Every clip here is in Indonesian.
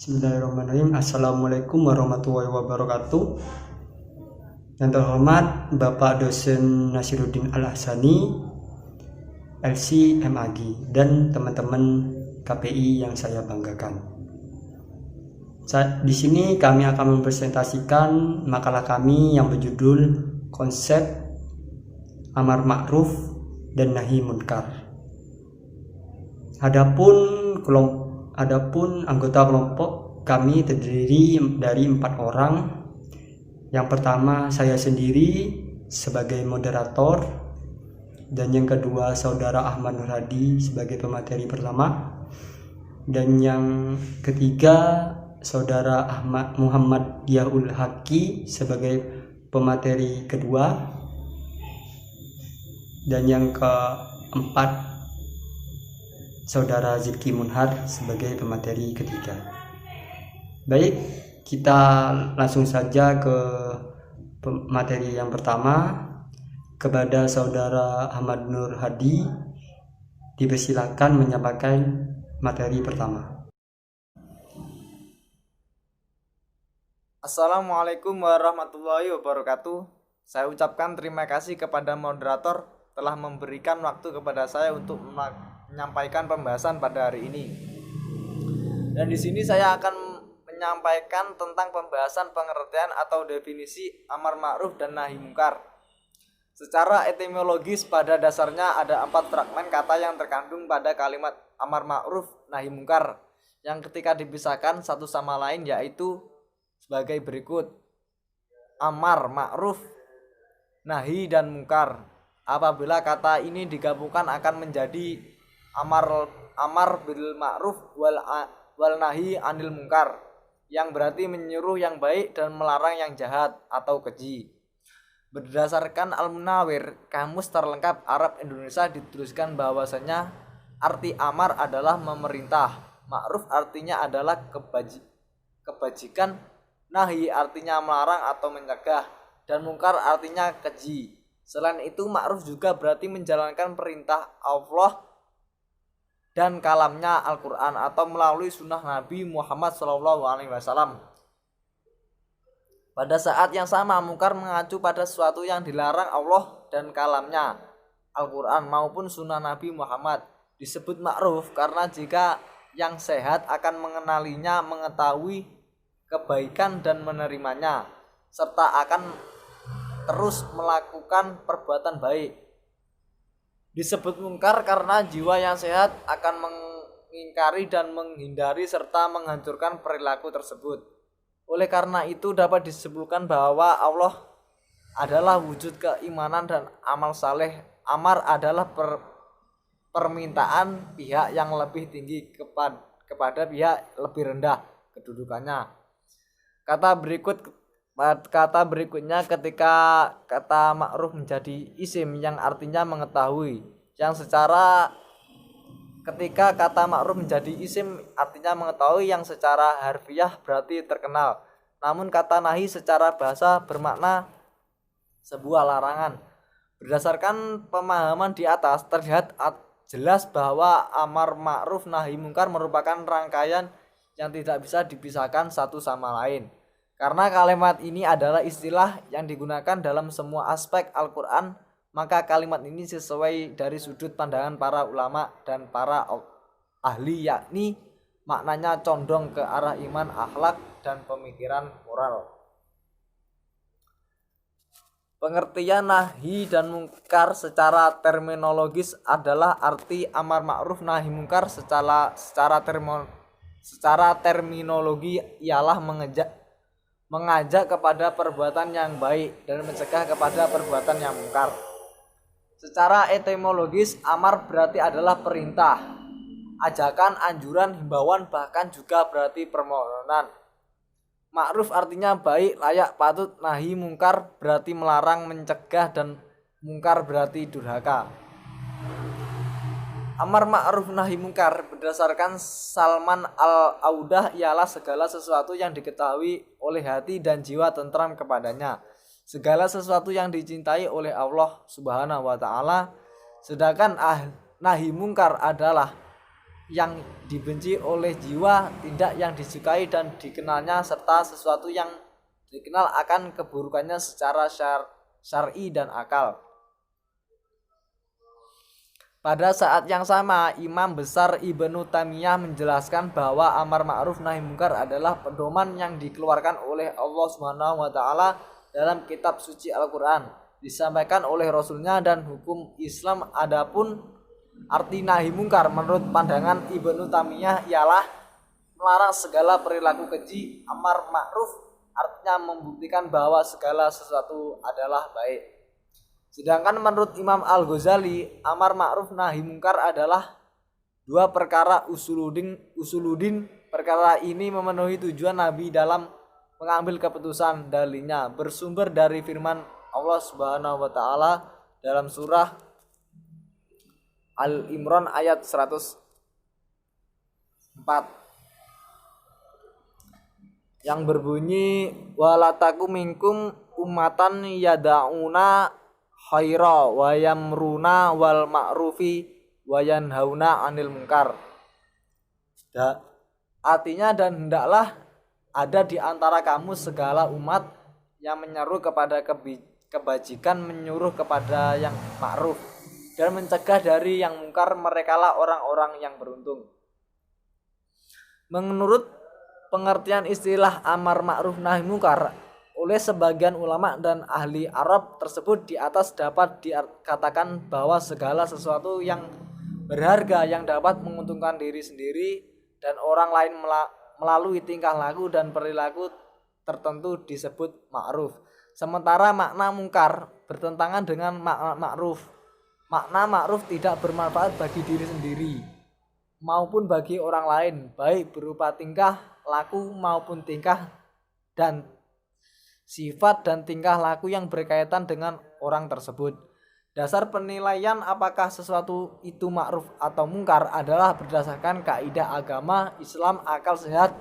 Bismillahirrahmanirrahim. Assalamualaikum warahmatullahi wabarakatuh. Yang terhormat Bapak Dosen Nasiruddin Al-Ahsani, LC MAG, dan teman-teman KPI yang saya banggakan. Di sini kami akan mempresentasikan makalah kami yang berjudul Konsep Amar Ma'ruf dan Nahi Munkar. Adapun anggota kelompok kami terdiri dari 4 orang. Yang pertama saya sendiri sebagai moderator, dan yang kedua saudara Ahmad Nur Hadi sebagai pemateri pertama, dan yang ketiga saudara Ahmad Muhammad Yaul Haki sebagai pemateri kedua, dan yang keempat saudara Ziki Munhar sebagai pemateri ketiga. Baik, kita langsung saja ke materi yang pertama. Kepada saudara Ahmad Nur Hadi dipersilakan menyampaikan materi pertama. Assalamualaikum warahmatullahi wabarakatuh. Saya ucapkan terima kasih kepada moderator telah memberikan waktu kepada saya untuk menyampaikan pembahasan pada hari ini. Dan di sini saya akan menyampaikan tentang pembahasan pengertian atau definisi amar ma'ruf dan nahi mungkar. Secara etimologis pada dasarnya ada 4 fragmen kata yang terkandung pada kalimat amar ma'ruf nahi mungkar yang ketika dipisahkan satu sama lain yaitu sebagai berikut: amar ma'ruf, nahi dan mungkar. Apabila kata ini digabungkan akan menjadi amar bil ma'ruf wal nahi anil mungkar, yang berarti menyuruh yang baik dan melarang yang jahat atau keji. Berdasarkan Al-Munawwir, kamus terlengkap Arab Indonesia, dituliskan bahwasanya arti amar adalah memerintah, ma'ruf artinya adalah kebajikan, nahi artinya melarang atau mencegah, dan mungkar artinya keji. Selain itu, ma'ruf juga berarti menjalankan perintah Allah dan kalamnya Al-Quran atau melalui sunnah Nabi Muhammad SAW. Pada saat yang sama, mungkar mengacu pada sesuatu yang dilarang Allah dan kalamnya Al-Quran maupun sunnah Nabi Muhammad. Disebut ma'ruf karena jika yang sehat akan mengenalinya, mengetahui kebaikan dan menerimanya, serta akan terus melakukan perbuatan baik. Disebut mungkar karena jiwa yang sehat akan mengingkari dan menghindari serta menghancurkan perilaku tersebut. Oleh karena itu dapat disimpulkan bahwa Allah adalah wujud keimanan dan amal saleh. Amar adalah permintaan pihak yang lebih tinggi kepada pihak lebih rendah kedudukannya. Kata berikutnya ketika kata ma'ruf menjadi isim yang artinya mengetahui, ketika kata ma'ruf menjadi isim artinya mengetahui yang secara harfiah berarti terkenal. Namun kata nahi secara bahasa bermakna sebuah larangan. Berdasarkan pemahaman di atas terlihat jelas bahwa amar ma'ruf nahi mungkar merupakan rangkaian yang tidak bisa dipisahkan satu sama lain. Karena kalimat ini adalah istilah yang digunakan dalam semua aspek Al-Quran, maka kalimat ini sesuai dari sudut pandangan para ulama dan para ahli, yakni maknanya condong ke arah iman, akhlak, dan pemikiran moral. Pengertian nahi dan mungkar secara terminologis adalah arti amar ma'ruf nahi mungkar secara terminologi ialah mengajak kepada perbuatan yang baik dan mencegah kepada perbuatan yang mungkar. Secara etimologis, amar berarti adalah perintah, ajakan, anjuran, himbauan, bahkan juga berarti permohonan. Ma'ruf artinya baik, layak, patut. Nahi mungkar berarti melarang, mencegah, dan mungkar berarti durhaka. Amar ma'ruf nahi mungkar berdasarkan Salman Al-Audah ialah segala sesuatu yang diketahui oleh hati dan jiwa tentram kepadanya, segala sesuatu yang dicintai oleh Allah Subhanahu wa ta'ala. Sedangkan nahi mungkar adalah yang dibenci oleh jiwa, tidak yang disukai dan dikenalnya, serta sesuatu yang dikenal akan keburukannya secara syar'i dan akal. Pada saat yang sama, Imam Besar Ibnu Taimiyah menjelaskan bahwa amar ma'ruf nahi mungkar adalah pedoman yang dikeluarkan oleh Allah Subhanahu wa taala dalam kitab suci Al-Qur'an, disampaikan oleh Rasulnya, dan hukum Islam. Adapun arti nahi mungkar menurut pandangan Ibnu Taimiyah ialah melarang segala perilaku keji. Amar ma'ruf artinya membuktikan bahwa segala sesuatu adalah baik. Sedangkan menurut Imam Al-Ghazali, amar ma'ruf nahi mungkar adalah dua perkara usuludin. Perkara ini memenuhi tujuan Nabi dalam mengambil keputusan. Dalilnya bersumber dari firman Allah Subhanahu wa taala dalam surah Al-Imran ayat 104 yang berbunyi, walataku minkum ummatan yada'una khaira wa yamruna wal ma'rufi wa yanhauna 'anil munkar. Artinya, dan hendaklah ada di antara kamu segala umat yang menyeru kepada kebajikan, menyuruh kepada yang ma'ruf, dan mencegah dari yang mungkar. Merekalah orang-orang yang beruntung. Menurut pengertian istilah amar ma'ruf nahi mungkar oleh sebagian ulama dan ahli Arab tersebut di atas, dapat dikatakan bahwa segala sesuatu yang berharga yang dapat menguntungkan diri sendiri dan orang lain melalui tingkah laku dan perilaku tertentu disebut ma'ruf. Sementara makna mungkar bertentangan dengan makna ma'ruf. Makna ma'ruf tidak bermanfaat bagi diri sendiri maupun bagi orang lain, baik berupa tingkah laku maupun tingkah dan sifat dan tingkah laku yang berkaitan dengan orang tersebut. Dasar penilaian apakah sesuatu itu ma'ruf atau mungkar adalah berdasarkan kaidah agama Islam, akal sehat,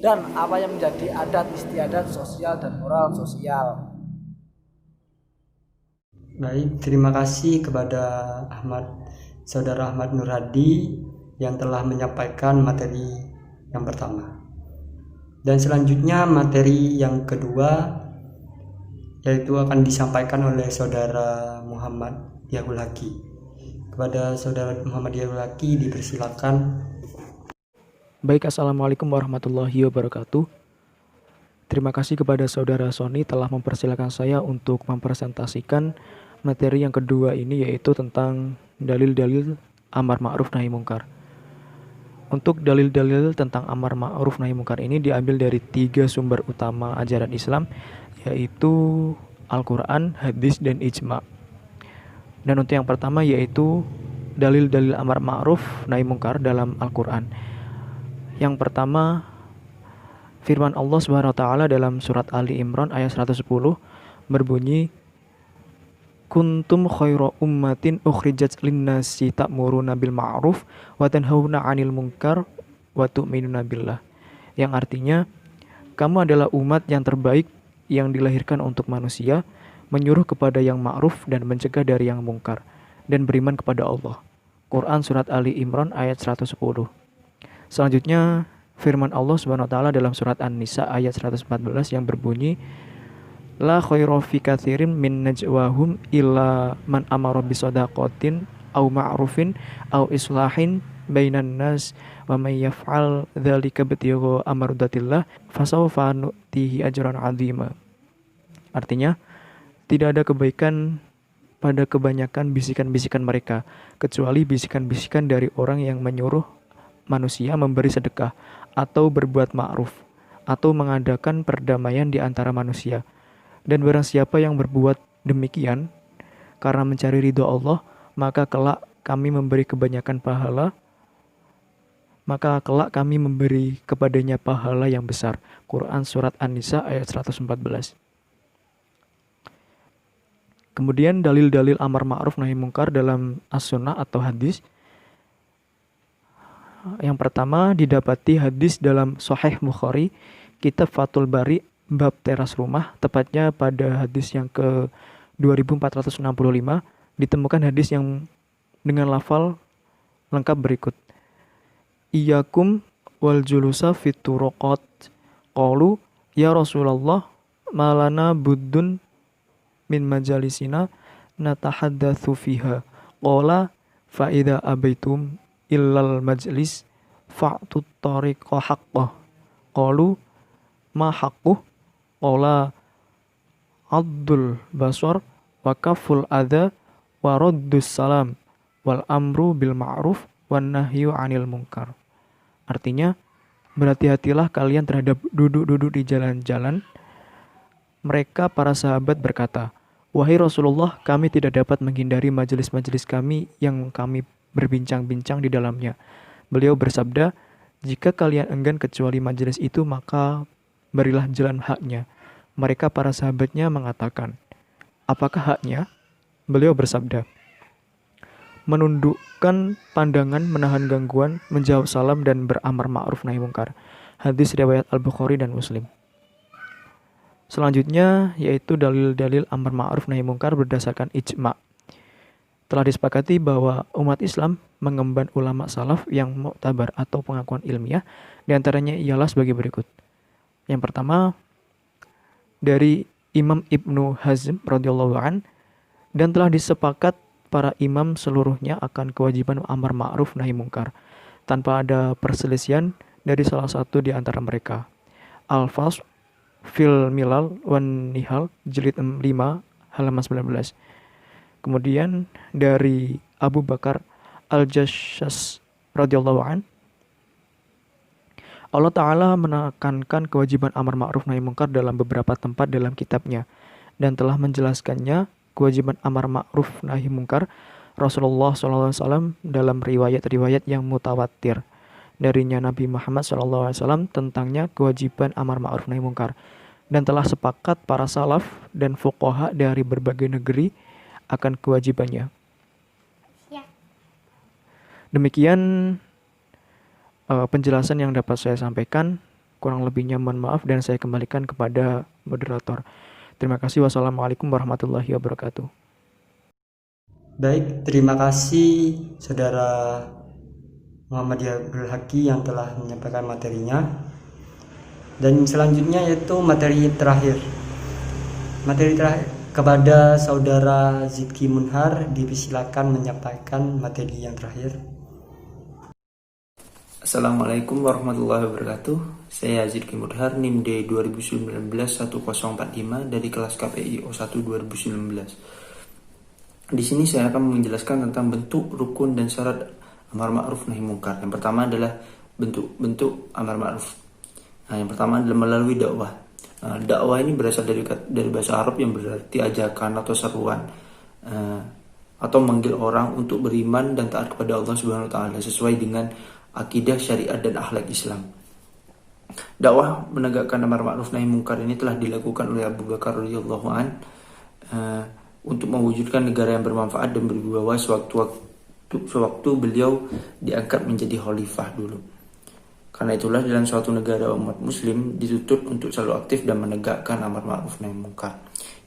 dan apa yang menjadi adat istiadat sosial dan moral sosial. Baik, terima kasih kepada Saudara Ahmad Nur Hadi yang telah menyampaikan materi yang pertama. Dan selanjutnya materi yang kedua yaitu akan disampaikan oleh Saudara Muhammad Yahulaki. Kepada Saudara Muhammad Yahulaki dipersilakan. Baik, Assalamualaikum warahmatullahi wabarakatuh. Terima kasih kepada Saudara Sony telah mempersilakan saya untuk mempresentasikan materi yang kedua ini, yaitu tentang dalil-dalil amar ma'ruf nahi mungkar. Untuk dalil-dalil tentang amar ma'ruf nahi mungkar ini diambil dari 3 sumber utama ajaran Islam, yaitu Al-Quran, hadis, dan ijma'. Dan untuk yang pertama yaitu dalil-dalil amar ma'ruf nahi mungkar dalam Al-Quran. Yang pertama, firman Allah Subhanahu wa taala dalam surat Ali Imran ayat 110 berbunyi, kuntum khaira ummatin ukhrijat linnasi ta'muruna bil ma'ruf wa tanhauna 'anil munkar wa tu'minuna billah. Yang artinya, kamu adalah umat yang terbaik yang dilahirkan untuk manusia, menyuruh kepada yang ma'ruf dan mencegah dari yang mungkar, dan beriman kepada Allah. Quran surat Ali Imran ayat 110. Selanjutnya, firman Allah Subhanahu wa taala dalam surat An-Nisa ayat 114 yang berbunyi, la khairu fi katsirin min najwahum illa man amara bisadaqatin aw ma'rufin aw islahin bainan nas wa may yaf'al dzalika bitigha amradatillah fasawfa nu'tihi ajran 'azima. Artinya, tidak ada kebaikan pada kebanyakan bisikan-bisikan mereka kecuali bisikan-bisikan dari orang yang menyuruh manusia memberi sedekah atau berbuat ma'ruf atau mengadakan perdamaian di antara manusia. Dan barang siapa yang berbuat demikian karena mencari ridho Allah, maka kelak kami memberi kepadanya pahala yang besar. Quran surat An-Nisa ayat 114. Kemudian dalil-dalil amar ma'ruf nahi mungkar dalam as-sunnah atau hadis. Yang pertama didapati hadis dalam Sahih Bukhari, kitab Fathul Bari, bab teras rumah, tepatnya pada hadis yang ke 2465, ditemukan hadis yang dengan lafal lengkap berikut. iyyakum wal julusa fit turuqat. Qalu ya Rasulullah malana buddun min majalisina natahaddatsu fiha. Qala fa idza abaitum illal majlis fa'tut tariqa haqqah. Qalu ma haqquh? Qala Abdul basar wa kaful adha wa raddus salam wal amru bil ma'ruf wan nahyu 'anil munkar. Artinya, berhati-hatilah kalian terhadap duduk-duduk di jalan-jalan. Mereka para sahabat berkata, "Wahai Rasulullah, kami tidak dapat menghindari majelis-majelis kami yang kami berbincang-bincang di dalamnya." Beliau bersabda, "Jika kalian enggan kecuali majelis itu, maka berilah jalan haknya." Mereka para sahabatnya mengatakan, "Apakah haknya?" Beliau bersabda, menundukkan pandangan, menahan gangguan, menjawab salam, dan beramar ma'ruf nahi mungkar. Hadis riwayat Al-Bukhari dan Muslim. Selanjutnya yaitu dalil-dalil amar ma'ruf nahi mungkar berdasarkan ijma'. Telah disepakati bahwa umat Islam mengemban ulama salaf yang muktabar atau pengakuan ilmiah, diantaranya ialah sebagai berikut. Yang pertama, dari Imam Ibnu Hazm radhiyallahu an, dan telah disepakat para imam seluruhnya akan kewajiban amar ma'ruf nahi mungkar tanpa ada perselisihan dari salah satu di antara mereka. Al-Fasl fil Milal wan Nihal jilid 5 halaman 19. Kemudian dari Abu Bakar Al-Jassas radhiyallahu an, Allah Ta'ala menekankan kewajiban amar ma'ruf nahi mungkar dalam beberapa tempat dalam kitabnya dan telah menjelaskannya kewajiban amar ma'ruf nahi mungkar Rasulullah SAW dalam riwayat-riwayat yang mutawatir darinya Nabi Muhammad SAW tentangnya kewajiban amar ma'ruf nahi mungkar, dan telah sepakat para salaf dan fuqaha dari berbagai negeri akan kewajibannya. Demikian penjelasan yang dapat saya sampaikan. Kurang lebihnya mohon maaf dan saya kembalikan kepada moderator. Terima kasih. Wassalamualaikum warahmatullahi wabarakatuh. Baik, terima kasih Saudara Muhammad Abdul Haki yang telah menyampaikan materinya. Dan selanjutnya yaitu materi terakhir. Materi terakhir kepada Saudara Zidki Munhar, dipersilakan menyampaikan materi yang terakhir. Assalamualaikum warahmatullahi wabarakatuh. Saya Zidki Munhar, NIM D 2019-1045 dari kelas KPI O1 2019. Di sini saya akan menjelaskan tentang bentuk, rukun, dan syarat amar ma'ruf nahi mungkar. Yang pertama adalah bentuk amar ma'ruf. Yang pertama adalah melalui dakwah. Dakwah ini berasal dari bahasa Arab yang berarti ajakan atau seruan, atau manggil orang untuk beriman dan taat kepada Allah Subhanahu wa taala sesuai dengan akidah, syariat, dan akhlak Islam. Dakwah menegakkan amar ma'ruf nahi mungkar ini telah dilakukan oleh Abu Bakar radhiyallahu an untuk mewujudkan negara yang bermanfaat dan berwibawa sewaktu beliau diangkat menjadi khalifah dulu. Karena itulah dalam suatu negara umat muslim dituntut untuk selalu aktif dan menegakkan amar ma'ruf nahi mungkar.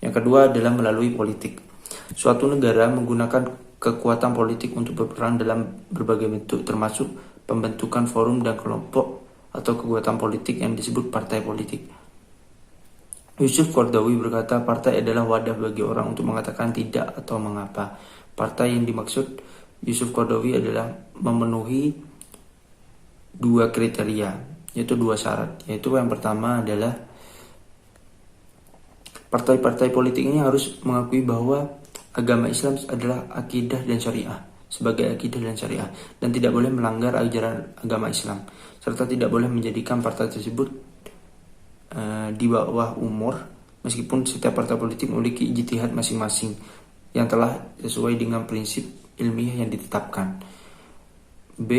Yang kedua adalah melalui politik. Suatu negara menggunakan kekuatan politik untuk berperan dalam berbagai bentuk, termasuk pembentukan forum dan kelompok atau kekuatan politik yang disebut partai politik. Yusuf Qaradawi berkata, partai adalah wadah bagi orang untuk mengatakan tidak atau mengapa. Partai yang dimaksud Yusuf Qaradawi adalah memenuhi dua kriteria, yaitu dua syarat. Yaitu yang pertama adalah partai-partai politik ini harus mengakui bahwa agama Islam adalah akidah dan syariah, sebagai akidah dan syariah, dan tidak boleh melanggar ajaran agama Islam, serta tidak boleh menjadikan partai tersebut di bawah umur, meskipun setiap partai politik memiliki ijtihad masing-masing yang telah sesuai dengan prinsip ilmiah yang ditetapkan. B.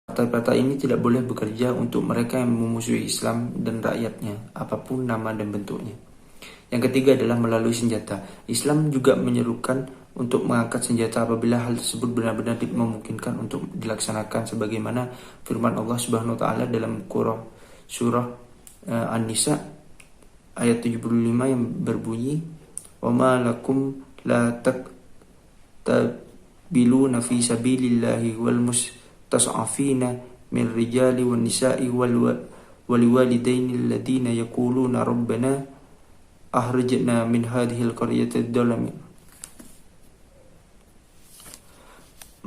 Partai-partai ini tidak boleh bekerja untuk mereka yang memusuhi Islam dan rakyatnya, apapun nama dan bentuknya. Yang ketiga adalah melalui senjata. Islam juga menyerukan untuk mengangkat senjata apabila hal tersebut benar-benar memungkinkan untuk dilaksanakan, sebagaimana firman Allah Subhanahu wa taala dalam surah An-Nisa ayat 75 yang berbunyi, "Wa ma lakum la taqtabiluna fi sabilillahi wal tas'afina min rijali wan nisa'i waliwalidaini alladhina yaquluna rabbana ahrijna min hadhil qaryati dzalami.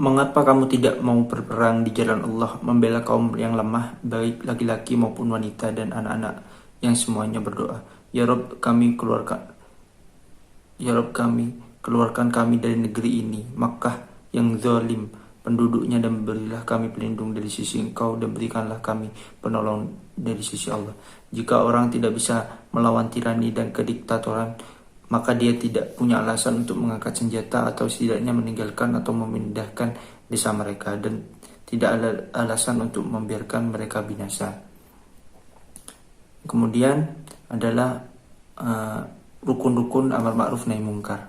Mengapa kamu tidak mau berperang di jalan Allah, membela kaum yang lemah, baik laki-laki maupun wanita dan anak-anak yang semuanya berdoa, Ya Rabb kami keluarkan kami dari negeri ini, Makkah yang zalim penduduknya, dan berilah kami pelindung dari sisi Engkau, dan berikanlah kami penolong dari sisi Allah. Jika orang tidak bisa melawan tirani dan kediktatoran, maka dia tidak punya alasan untuk mengangkat senjata atau setidaknya meninggalkan atau memindahkan desa mereka, dan tidak ada alasan untuk membiarkan mereka binasa. Kemudian adalah rukun-rukun amar ma'ruf nahi munkar.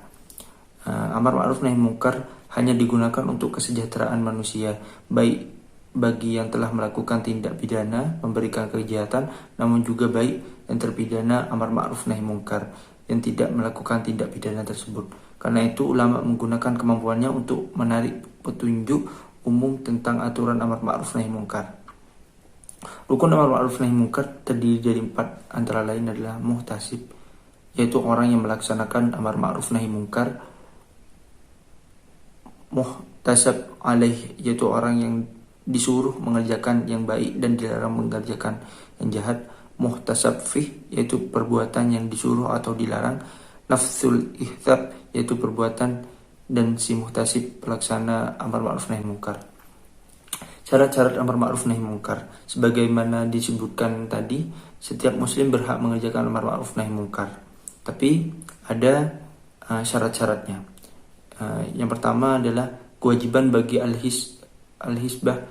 Amar ma'ruf nahi munkar hanya digunakan untuk kesejahteraan manusia, baik bagi yang telah melakukan tindak pidana memberikan kejahatan, namun juga baik yang terpidana amar ma'ruf nahi munkar yang tidak melakukan tindak pidana tersebut. Karena itu ulama menggunakan kemampuannya untuk menarik petunjuk umum tentang aturan amar ma'ruf nahi munkar. Rukun amar ma'ruf nahi munkar terdiri dari 4, antara lain adalah muhtasib, yaitu orang yang melaksanakan amar ma'ruf nahi munkar. Muhtasab alaih, yaitu orang yang disuruh mengerjakan yang baik dan dilarang mengerjakan yang jahat. Muhtasab fih, yaitu perbuatan yang disuruh atau dilarang. Nafsul ihtab, yaitu perbuatan, dan si muhtasib pelaksana amar ma'ruf nahi munkar. Syarat-syarat amar ma'ruf nahi munkar, sebagaimana disebutkan tadi, setiap muslim berhak mengerjakan amar ma'ruf nahi munkar, tapi ada syarat-syaratnya. Yang pertama adalah kewajiban bagi al-hisbah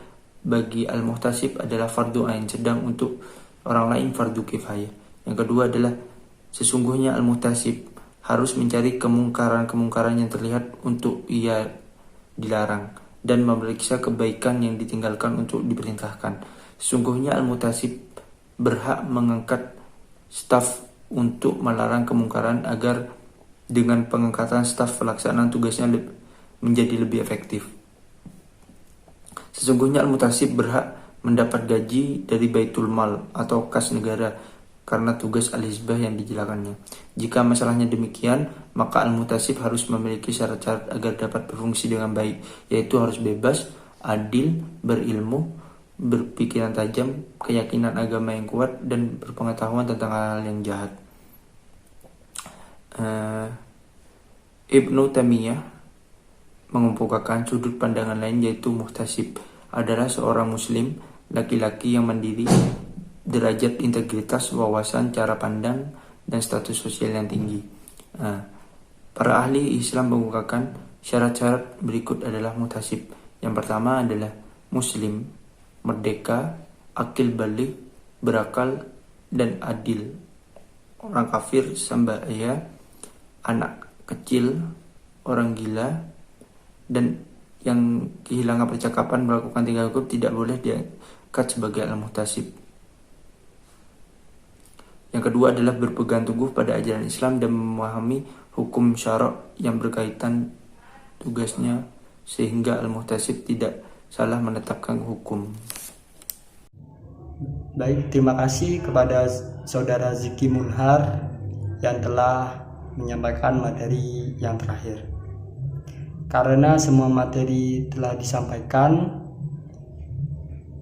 bagi al-muhtasib adalah fardu ain, sedang untuk orang lain fardu kifayah. Yang kedua adalah sesungguhnya al-muhtasib harus mencari kemungkaran-kemungkaran yang terlihat untuk ia dilarang, dan memeriksa kebaikan yang ditinggalkan untuk diperintahkan. Sesungguhnya al-muhtasib berhak mengangkat staf untuk melarang kemungkaran, agar dengan pengangkatan staf pelaksanaan tugasnya menjadi lebih efektif. Sesungguhnya al-muhtasib berhak mendapat gaji dari baitul mal atau kas negara karena tugas al-hisbah yang dijalankannya. Jika masalahnya demikian, maka al-muhtasib harus memiliki syarat-syarat agar dapat berfungsi dengan baik, yaitu harus bebas, adil, berilmu, berpikiran tajam, keyakinan agama yang kuat, dan berpengetahuan tentang hal-hal yang jahat. Ibnu Taimiyah mengemukakan sudut pandangan lain, yaitu muhtasib adalah seorang muslim laki-laki yang mandiri, derajat integritas, wawasan, cara pandang, dan status sosial yang tinggi. Para ahli Islam mengemukakan syarat-syarat berikut adalah muhtasib. Yang pertama adalah muslim, merdeka, akil balik, berakal, dan adil. Orang kafir, sambaya, anak kecil, orang gila, dan yang kehilangan percakapan melakukan 3 hukum tidak boleh diangkat sebagai al-muhtasib. Yang kedua adalah berpegang teguh pada ajaran Islam dan memahami hukum syarak yang berkaitan tugasnya, sehingga al-muhtasib tidak salah menetapkan hukum. Baik, terima kasih kepada Saudara Ziki Munhar yang telah menyampaikan materi yang terakhir. Karena semua materi telah disampaikan,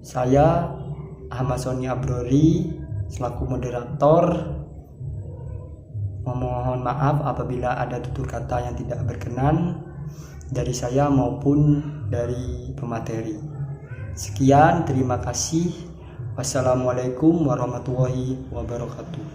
saya Ahmad Sony Abrori selaku moderator memohon maaf apabila ada tutur kata yang tidak berkenan dari saya maupun dari pemateri. Sekian, terima kasih. Wassalamualaikum warahmatullahi wabarakatuh.